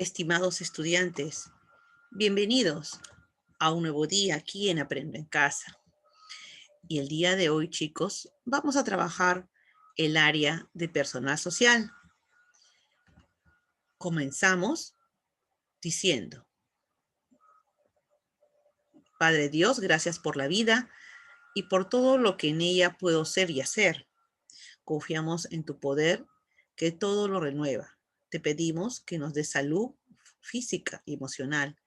Estimados estudiantes, bienvenidos a un nuevo día aquí en Aprendo en Casa. Y el día de hoy, chicos, vamos a trabajar el área de personal social. Comenzamos diciendo: Padre Dios, gracias por la vida y por todo lo que en ella puedo ser y hacer. Confiamos en tu poder que todo lo renueva. Te pedimos que nos des salud física y emocional,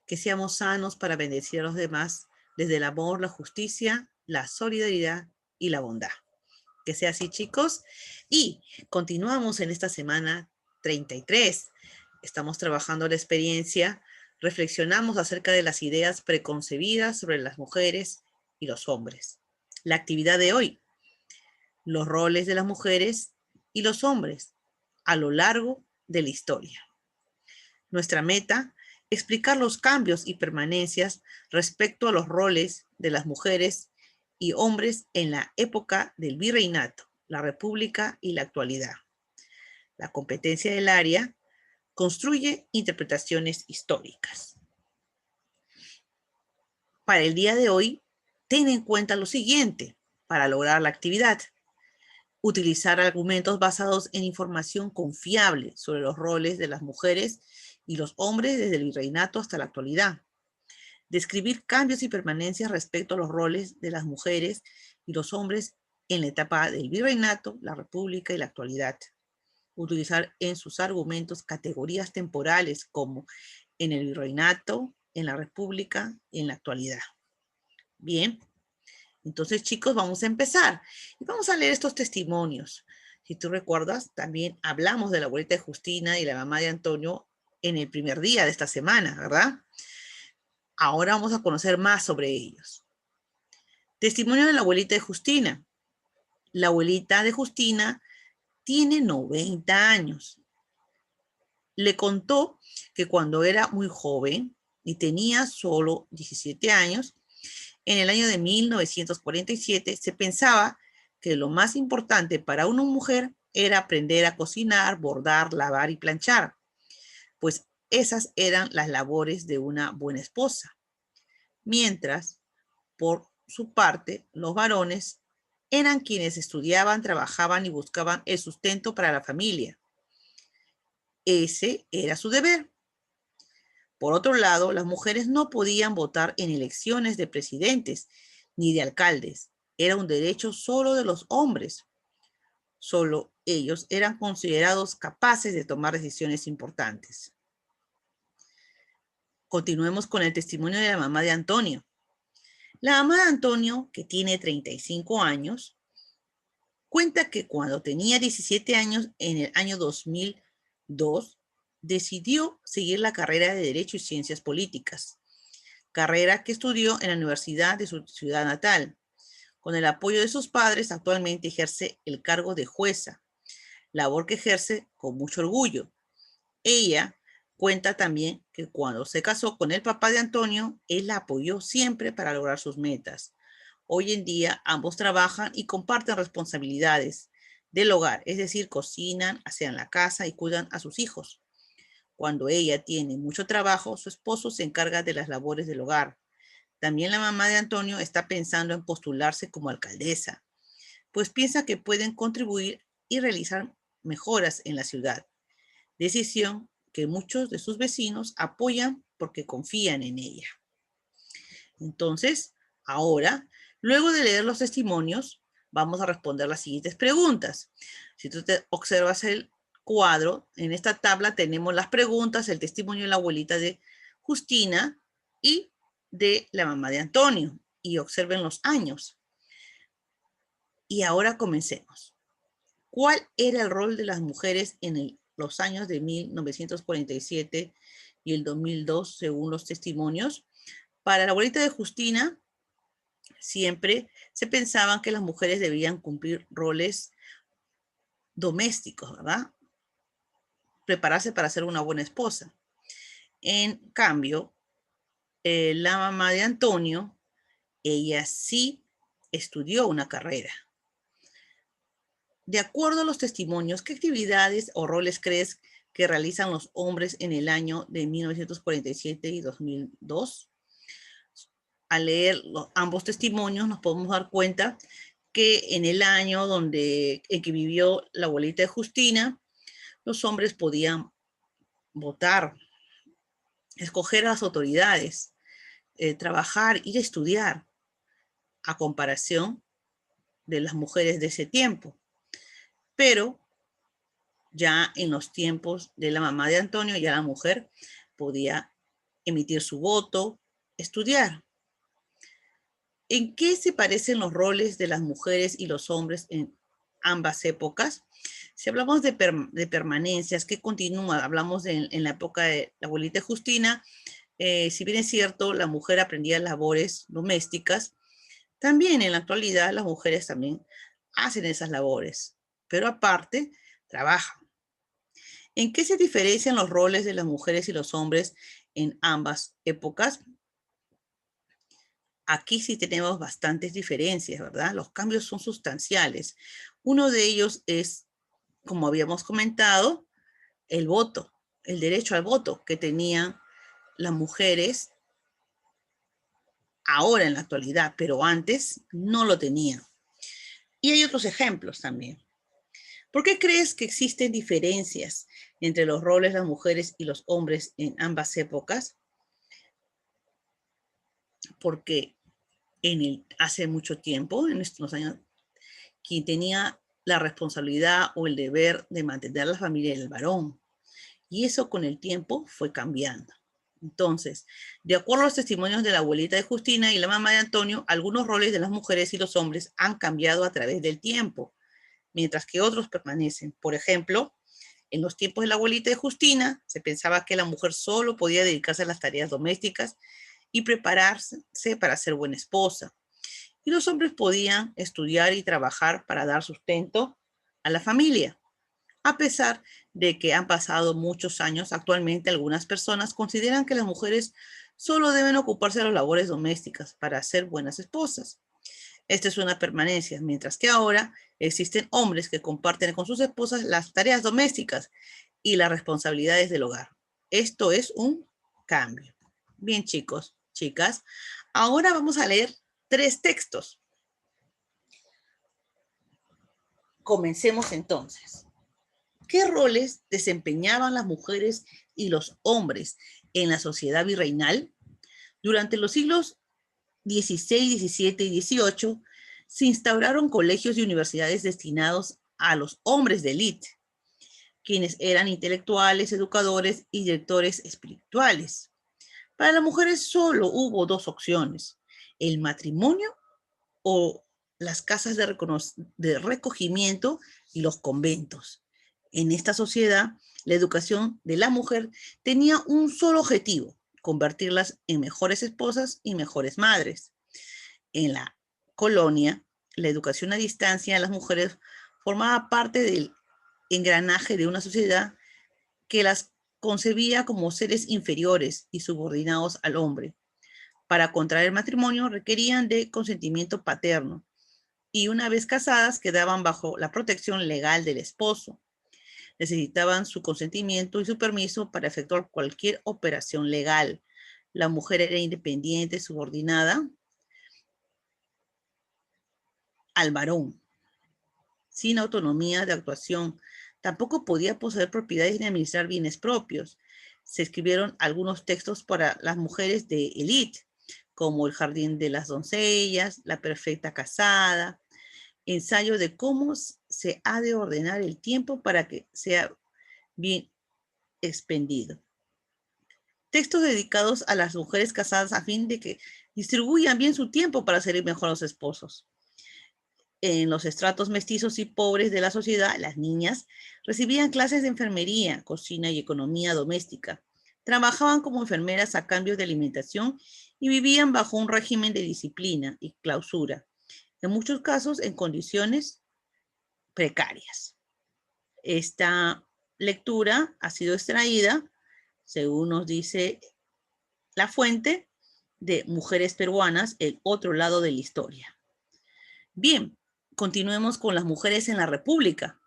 que seamos sanos para bendecir a los demás desde el amor, la justicia, la solidaridad y la bondad. Que sea así, chicos. Y continuamos en esta semana 33. Estamos trabajando la experiencia, reflexionamos acerca de las ideas preconcebidas sobre las mujeres y los hombres. La actividad de hoy: los roles de las mujeres y los hombres a lo largo de la historia. Nuestra meta: explicar los cambios y permanencias respecto a los roles de las mujeres y hombres en la época del virreinato, la república y la actualidad. La competencia del área: construye interpretaciones históricas. Para el día de hoy, ten en cuenta lo siguiente para lograr la actividad: utilizar argumentos basados en información confiable sobre los roles de las mujeres y los hombres desde el virreinato hasta la actualidad. Describir cambios y permanencias respecto a los roles de las mujeres y los hombres en la etapa del virreinato, la república y la actualidad. Utilizar en sus argumentos categorías temporales como en el virreinato, en la república y en la actualidad. Bien, entonces, chicos, vamos a empezar y vamos a leer estos testimonios. Si tú recuerdas, también hablamos de la abuelita de Justina y la mamá de Antonio en el primer día de esta semana, ¿verdad? Ahora vamos a conocer más sobre ellos. Testimonio de la abuelita de Justina. La abuelita de Justina tiene 90 años. Le contó que cuando era muy joven y tenía solo 17 años, en el año de 1947 se pensaba que lo más importante para una mujer era aprender a cocinar, bordar, lavar y planchar, pues esas eran las labores de una buena esposa. Mientras, por su parte, los varones eran quienes estudiaban, trabajaban y buscaban el sustento para la familia. Ese era su deber. Por otro lado, las mujeres no podían votar en elecciones de presidentes ni de alcaldes. Era un derecho solo de los hombres. Solo ellos eran considerados capaces de tomar decisiones importantes. Continuemos con el testimonio de la mamá de Antonio. La mamá de Antonio, que tiene 35 años, cuenta que cuando tenía 17 años, en el año 2002, decidió seguir la carrera de Derecho y Ciencias Políticas, carrera que estudió en la universidad de su ciudad natal. Con el apoyo de sus padres, actualmente ejerce el cargo de jueza, labor que ejerce con mucho orgullo. Ella cuenta también que cuando se casó con el papá de Antonio, él la apoyó siempre para lograr sus metas. Hoy en día ambos trabajan y comparten responsabilidades del hogar, es decir, cocinan, asean la casa y cuidan a sus hijos. Cuando ella tiene mucho trabajo, su esposo se encarga de las labores del hogar. También la mamá de Antonio está pensando en postularse como alcaldesa, pues piensa que pueden contribuir y realizar mejoras en la ciudad. Decisión que muchos de sus vecinos apoyan porque confían en ella. Entonces, ahora, luego de leer los testimonios, vamos a responder las siguientes preguntas. Si tú te observas el cuadro, en esta tabla tenemos las preguntas, el testimonio de la abuelita de Justina y de la mamá de Antonio. Y observen los años. Y ahora comencemos. ¿Cuál era el rol de las mujeres en los años de 1947 y el 2002, según los testimonios? Para la abuelita de Justina, siempre se pensaban que las mujeres debían cumplir roles domésticos, ¿verdad? Prepararse para ser una buena esposa. En cambio, la mamá de Antonio, ella sí estudió una carrera. De acuerdo a los testimonios, ¿qué actividades o roles crees que realizan los hombres en el año de 1947 y 2002. Al leer ambos testimonios nos podemos dar cuenta que en el año en que vivió la abuelita de Justina, los hombres podían votar, escoger a las autoridades, trabajar, ir a estudiar, a comparación de las mujeres de ese tiempo. Pero ya en los tiempos de la mamá de Antonio, ya la mujer podía emitir su voto, estudiar. ¿En qué se parecen los roles de las mujeres y los hombres en ambas épocas? Si hablamos de permanencias, ¿qué continúa? Hablamos en la época de la abuelita Justina. Si bien es cierto, la mujer aprendía labores domésticas, también en la actualidad las mujeres también hacen esas labores, pero aparte trabajan. ¿En qué se diferencian los roles de las mujeres y los hombres en ambas épocas? Aquí sí tenemos bastantes diferencias, ¿verdad? Los cambios son sustanciales. Uno de ellos es, como habíamos comentado, el voto, el derecho al voto que tenían las mujeres ahora en la actualidad, pero antes no lo tenían. Y hay otros ejemplos también. ¿Por qué crees que existen diferencias entre los roles de las mujeres y los hombres en ambas épocas? Porque hace mucho tiempo, en estos años, quien tenía la responsabilidad o el deber de mantener la familia era el varón. Y eso con el tiempo fue cambiando. Entonces, de acuerdo a los testimonios de la abuelita de Justina y la mamá de Antonio, algunos roles de las mujeres y los hombres han cambiado a través del tiempo, mientras que otros permanecen. Por ejemplo, en los tiempos de la abuelita de Justina, se pensaba que la mujer solo podía dedicarse a las tareas domésticas y prepararse para ser buena esposa. Y los hombres podían estudiar y trabajar para dar sustento a la familia. A pesar de que han pasado muchos años, actualmente algunas personas consideran que las mujeres solo deben ocuparse de las labores domésticas para ser buenas esposas. Esta es una permanencia, mientras que ahora existen hombres que comparten con sus esposas las tareas domésticas y las responsabilidades del hogar. Esto es un cambio. Bien, chicos, chicas, ahora vamos a leer 3 textos. Comencemos entonces. ¿Qué roles desempeñaban las mujeres y los hombres en la sociedad virreinal? Durante los siglos XVI, XVII y XVIII se instauraron colegios y universidades destinados a los hombres de élite, quienes eran intelectuales, educadores y directores espirituales. Para las mujeres solo hubo 2 opciones: el matrimonio o las casas de recogimiento y los conventos. En esta sociedad, la educación de la mujer tenía un solo objetivo: convertirlas en mejores esposas y mejores madres. En la colonia, la educación a distancia de las mujeres formaba parte del engranaje de una sociedad que las concebía como seres inferiores y subordinados al hombre. Para contraer matrimonio requerían de consentimiento paterno y una vez casadas quedaban bajo la protección legal del esposo. Necesitaban su consentimiento y su permiso para efectuar cualquier operación legal. La mujer era independiente, subordinada al varón, sin autonomía de actuación. Tampoco podía poseer propiedades ni administrar bienes propios. Se escribieron algunos textos para las mujeres de élite, como El jardín de las doncellas, La perfecta casada, ensayo de cómo se ha de ordenar el tiempo para que sea bien expendido. Textos dedicados a las mujeres casadas a fin de que distribuyan bien su tiempo para servir mejor a los esposos. En los estratos mestizos y pobres de la sociedad, las niñas recibían clases de enfermería, cocina y economía doméstica. Trabajaban como enfermeras a cambio de alimentación y vivían bajo un régimen de disciplina y clausura, en muchos casos en condiciones precarias. Esta lectura ha sido extraída, según nos dice la fuente, de Mujeres Peruanas, el otro lado de la historia. Bien, continuemos con las mujeres en la República.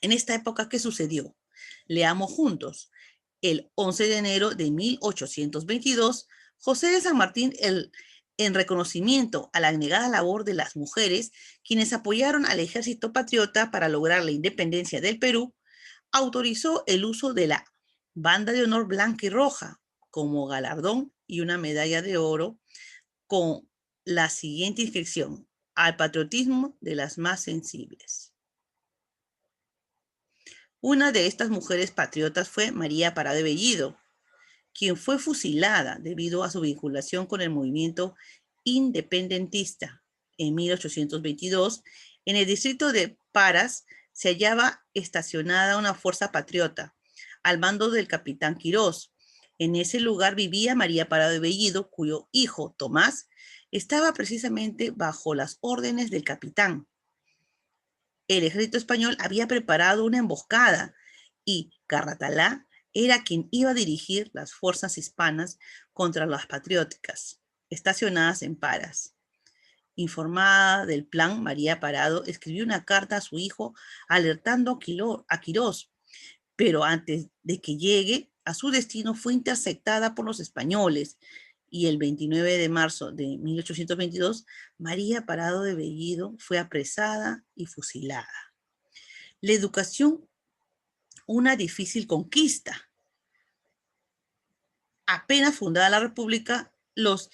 En esta época, ¿qué sucedió? Leamos juntos. El 11 de enero de 1822, José de San Martín, en reconocimiento a la negada labor de las mujeres, quienes apoyaron al ejército patriota para lograr la independencia del Perú, autorizó el uso de la banda de honor blanca y roja como galardón y una medalla de oro con la siguiente inscripción: al patriotismo de las más sensibles. Una de estas mujeres patriotas fue María Parado de Bellido, quien fue fusilada debido a su vinculación con el movimiento independentista. En 1822, en el distrito de Paras, se hallaba estacionada una fuerza patriota al mando del capitán Quirós. En ese lugar vivía María Parado de Bellido, cuyo hijo, Tomás, estaba precisamente bajo las órdenes del capitán. El ejército español había preparado una emboscada y Carratalá era quien iba a dirigir las fuerzas hispanas contra las patrióticas, estacionadas en Paras. Informada del plan, María Parado escribió una carta a su hijo alertando a Quirós, pero antes de que llegue a su destino fue interceptada por los españoles y el 29 de marzo de 1822, María Parado de Bellido fue apresada y fusilada. La educación, una difícil conquista. Apenas fundada la República, los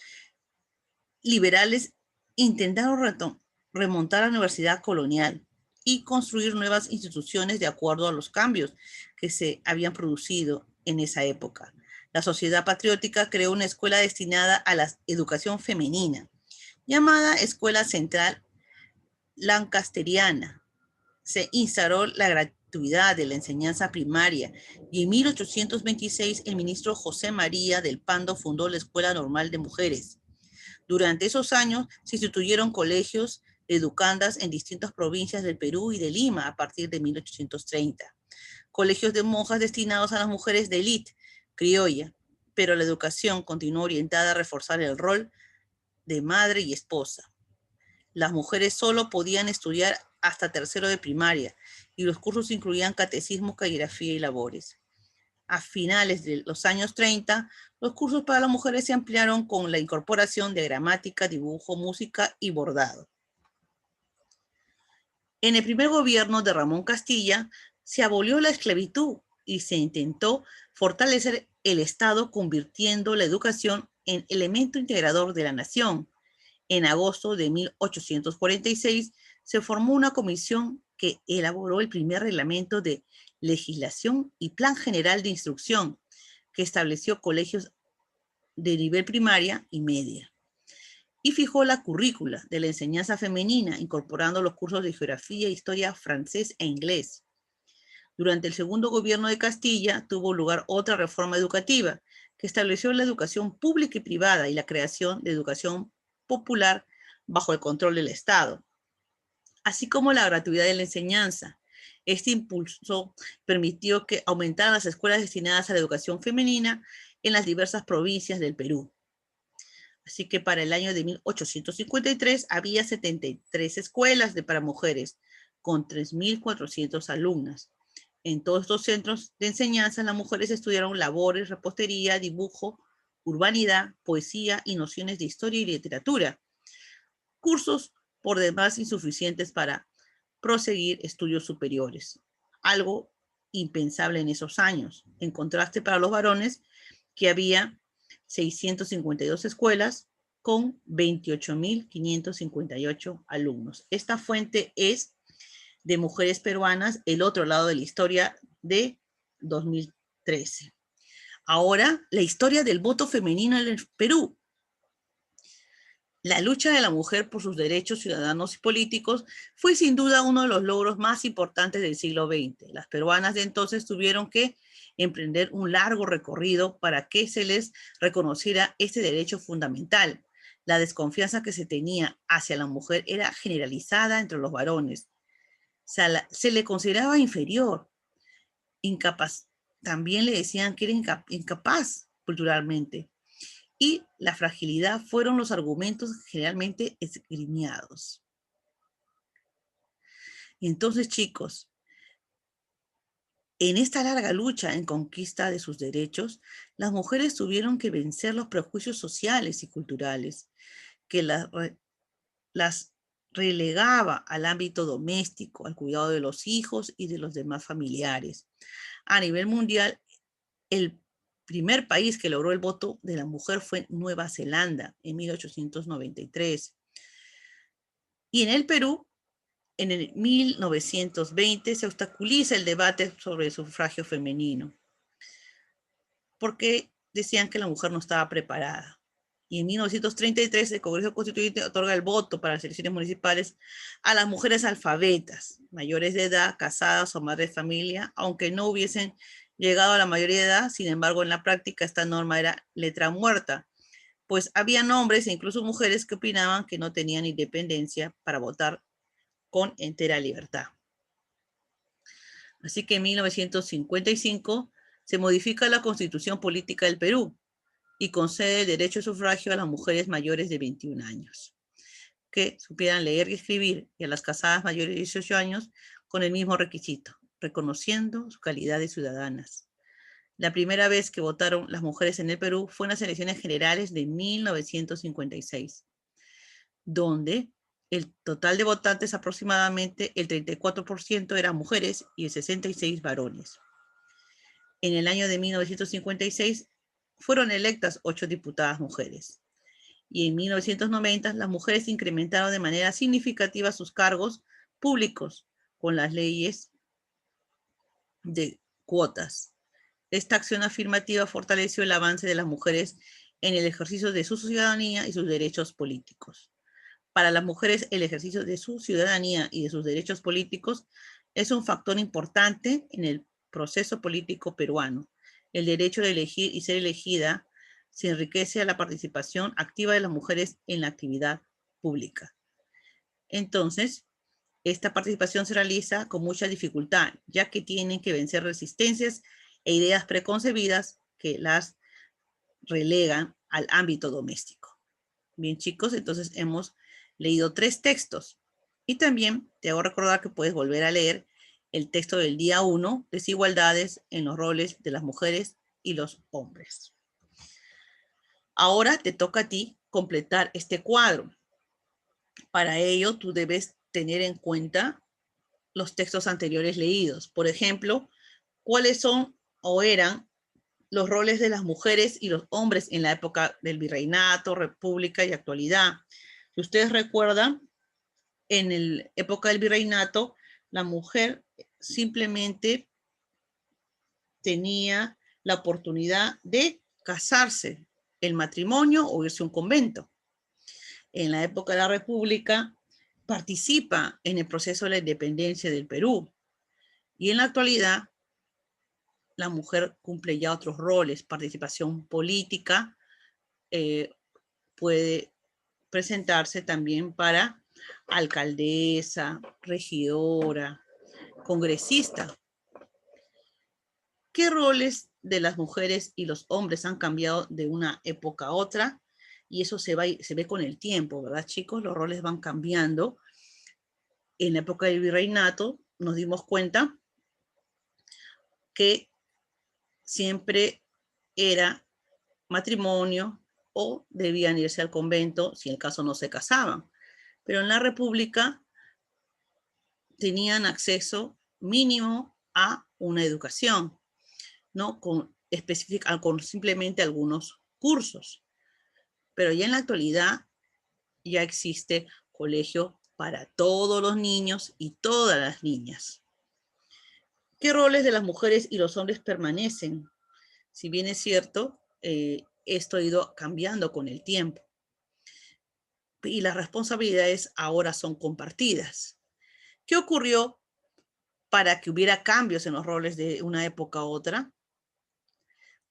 liberales intentaron remontar la universidad colonial y construir nuevas instituciones de acuerdo a los cambios que se habían producido en esa época. La Sociedad Patriótica creó una escuela destinada a la educación femenina, llamada Escuela Central Lancasteriana. Se instauró la gratuidad de la enseñanza primaria y en 1826 el ministro José María del Pando fundó la Escuela Normal de Mujeres. Durante esos años se instituyeron colegios de educandas en distintas provincias del Perú y de Lima a partir de 1830. Colegios de monjas destinados a las mujeres de élite criolla, pero la educación continuó orientada a reforzar el rol de madre y esposa. Las mujeres solo podían estudiar hasta tercero de primaria y los cursos incluían catecismo, caligrafía y labores. A finales de los años 30, los cursos para las mujeres se ampliaron con la incorporación de gramática, dibujo, música y bordado. En el primer gobierno de Ramón Castilla, se abolió la esclavitud y se intentó fortalecer el Estado convirtiendo la educación en elemento integrador de la nación. En agosto de 1846 se formó una comisión que elaboró el primer reglamento de legislación y plan general de instrucción, que estableció colegios de nivel primaria y media, y fijó la currícula de la enseñanza femenina, incorporando los cursos de geografía, historia, francés e inglés. Durante el segundo gobierno de Castilla tuvo lugar otra reforma educativa, que estableció la educación pública y privada y la creación de educación popular bajo el control del Estado, así como la gratuidad de la enseñanza. Este impulso permitió que aumentaran las escuelas destinadas a la educación femenina en las diversas provincias del Perú. Así que para el año de 1853 había 73 escuelas para mujeres con 3.400 alumnas. En todos estos centros de enseñanza, las mujeres estudiaron labores, repostería, dibujo, urbanidad, poesía y nociones de historia y literatura. Cursos por demás insuficientes para proseguir estudios superiores, algo impensable en esos años. En contraste para los varones, que había 652 escuelas con 28.558 alumnos. Esta fuente es de Mujeres Peruanas, el otro lado de la historia, de 2013. Ahora, la historia del voto femenino en el Perú. La lucha de la mujer por sus derechos ciudadanos y políticos fue sin duda uno de los logros más importantes del siglo XX. Las peruanas de entonces tuvieron que emprender un largo recorrido para que se les reconociera este derecho fundamental. La desconfianza que se tenía hacia la mujer era generalizada entre los varones. Se le consideraba inferior, incapaz. También le decían que era incapaz culturalmente. Y la fragilidad fueron los argumentos generalmente esgrimiados. Entonces, chicos, En esta larga lucha en conquista de sus derechos, las mujeres tuvieron que vencer los prejuicios sociales y culturales que las relegaba al ámbito doméstico, al cuidado de los hijos y de los demás familiares. A nivel mundial, el primer país que logró el voto de la mujer fue Nueva Zelanda en 1893. Y en el Perú, en el 1920, se obstaculiza el debate sobre el sufragio femenino, porque decían que la mujer no estaba preparada. Y en 1933 el Congreso Constituyente otorga el voto para las elecciones municipales a las mujeres alfabetas, mayores de edad, casadas o madres de familia, aunque no hubiesen llegado a la mayoría de edad. Sin embargo, en la práctica esta norma era letra muerta, pues había hombres e incluso mujeres que opinaban que no tenían independencia para votar con entera libertad. Así que en 1955 se modifica la Constitución Política del Perú y concede el derecho de sufragio a las mujeres mayores de 21 años, que supieran leer y escribir, y a las casadas mayores de 18 años con el mismo requisito, reconociendo su calidad de ciudadanas. La primera vez que votaron las mujeres en el Perú fue en las elecciones generales de 1956, donde el total de votantes, aproximadamente el 34% eran mujeres y el 66% varones. En el año de 1956 fueron electas 8 diputadas mujeres. Y en 1990 las mujeres incrementaron de manera significativa sus cargos públicos con las leyes de cuotas. Esta acción afirmativa fortaleció el avance de las mujeres en el ejercicio de su ciudadanía y sus derechos políticos. Para las mujeres, el ejercicio de su ciudadanía y de sus derechos políticos es un factor importante en el proceso político peruano. El derecho de elegir y ser elegida se enriquece a la participación activa de las mujeres en la actividad pública. Entonces, esta participación se realiza con mucha dificultad, ya que tienen que vencer resistencias e ideas preconcebidas que las relegan al ámbito doméstico. Bien, chicos, entonces hemos leído 3 textos. Y también te hago recordar que puedes volver a leer el texto del día 1, desigualdades en los roles de las mujeres y los hombres. Ahora te toca a ti completar este cuadro. Para ello, tú debes tener en cuenta los textos anteriores leídos. Por ejemplo, cuáles son o eran los roles de las mujeres y los hombres en la época del virreinato, república y actualidad. Si ustedes recuerdan, en la época del virreinato, la mujer simplemente tenía la oportunidad de casarse, el matrimonio o irse a un convento. En la época de la república, participa en el proceso de la independencia del Perú. Y en la actualidad, la mujer cumple ya otros roles, participación política, puede presentarse también para alcaldesa, regidora, congresista. ¿Qué roles de las mujeres y los hombres han cambiado de una época a otra? Y eso se ve con el tiempo, ¿verdad, chicos? Los roles van cambiando. En la época del virreinato nos dimos cuenta que siempre era matrimonio o debían irse al convento si en el caso no se casaban. Pero en la República tenían acceso mínimo a una educación, ¿no? Con simplemente algunos cursos. Pero ya en la actualidad ya existe colegio para todos los niños y todas las niñas. ¿Qué roles de las mujeres y los hombres permanecen? Si bien es cierto, esto ha ido cambiando con el tiempo. Y las responsabilidades ahora son compartidas. ¿Qué ocurrió para que hubiera cambios en los roles de una época a otra?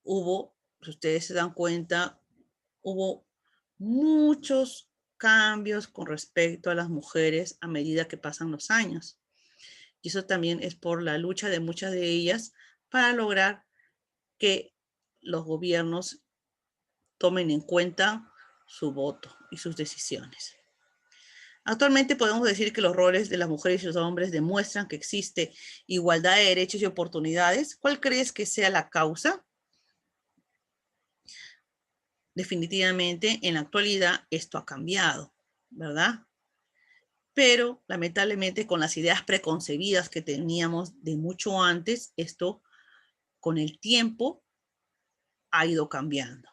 Hubo, si ustedes se dan cuenta, hubo muchos cambios con respecto a las mujeres a medida que pasan los años. Y eso también es por la lucha de muchas de ellas para lograr que los gobiernos tomen en cuenta su voto y sus decisiones. Actualmente podemos decir que los roles de las mujeres y los hombres demuestran que existe igualdad de derechos y oportunidades. ¿Cuál crees que sea la causa? Definitivamente, en la actualidad esto ha cambiado, ¿verdad? Pero lamentablemente con las ideas preconcebidas que teníamos de mucho antes, esto con el tiempo ha ido cambiando.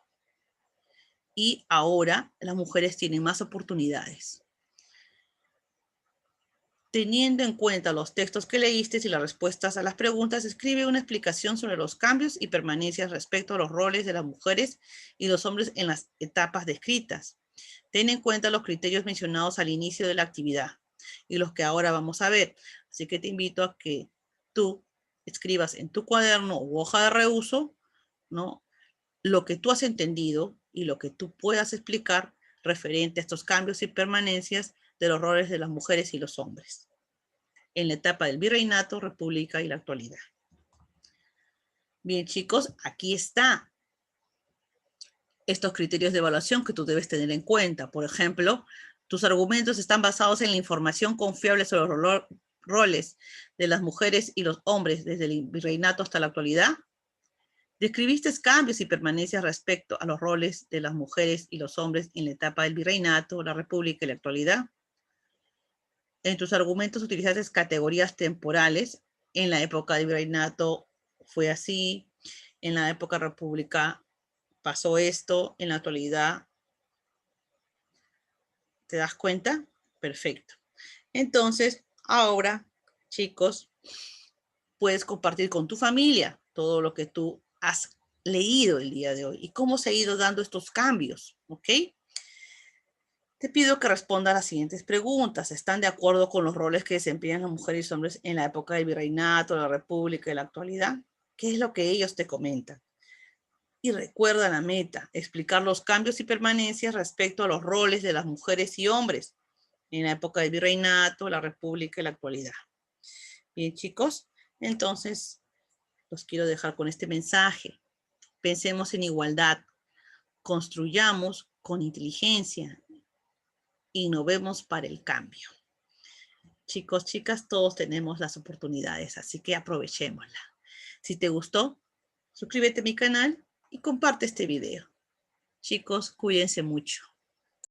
Y ahora las mujeres tienen más oportunidades. Teniendo en cuenta los textos que leíste y las respuestas a las preguntas, escribe una explicación sobre los cambios y permanencias respecto a los roles de las mujeres y los hombres en las etapas descritas. Ten en cuenta los criterios mencionados al inicio de la actividad y los que ahora vamos a ver. Así que te invito a que tú escribas en tu cuaderno u hoja de reuso, ¿no?, lo que tú has entendido y lo que tú puedas explicar referente a estos cambios y permanencias de los roles de las mujeres y los hombres en la etapa del virreinato, república y la actualidad. Bien, chicos, aquí está estos criterios de evaluación que tú debes tener en cuenta. Por ejemplo, tus argumentos están basados en la información confiable sobre los roles de las mujeres y los hombres desde el virreinato hasta la actualidad. Describiste cambios y permanencias respecto a los roles de las mujeres y los hombres en la etapa del virreinato, la república y la actualidad. En tus argumentos utilizaste categorías temporales. En la época del virreinato fue así, en la época república pasó esto, en la actualidad. ¿Te das cuenta? Perfecto. Entonces, ahora, chicos, puedes compartir con tu familia todo lo que tú has leído el día de hoy y cómo se han ido dando estos cambios, ¿ok? Te pido que respondas a las siguientes preguntas. ¿Están de acuerdo con los roles que desempeñan las mujeres y los hombres en la época del virreinato, la república y la actualidad? ¿Qué es lo que ellos te comentan? Y recuerda la meta, explicar los cambios y permanencias respecto a los roles de las mujeres y hombres en la época del virreinato, la república y la actualidad. Bien, chicos, entonces los quiero dejar con este mensaje. Pensemos en igualdad, construyamos con inteligencia, innovemos para el cambio. Chicos, chicas, todos tenemos las oportunidades, así que aprovechémosla. Si te gustó, suscríbete a mi canal y comparte este video. Chicos, cuídense mucho.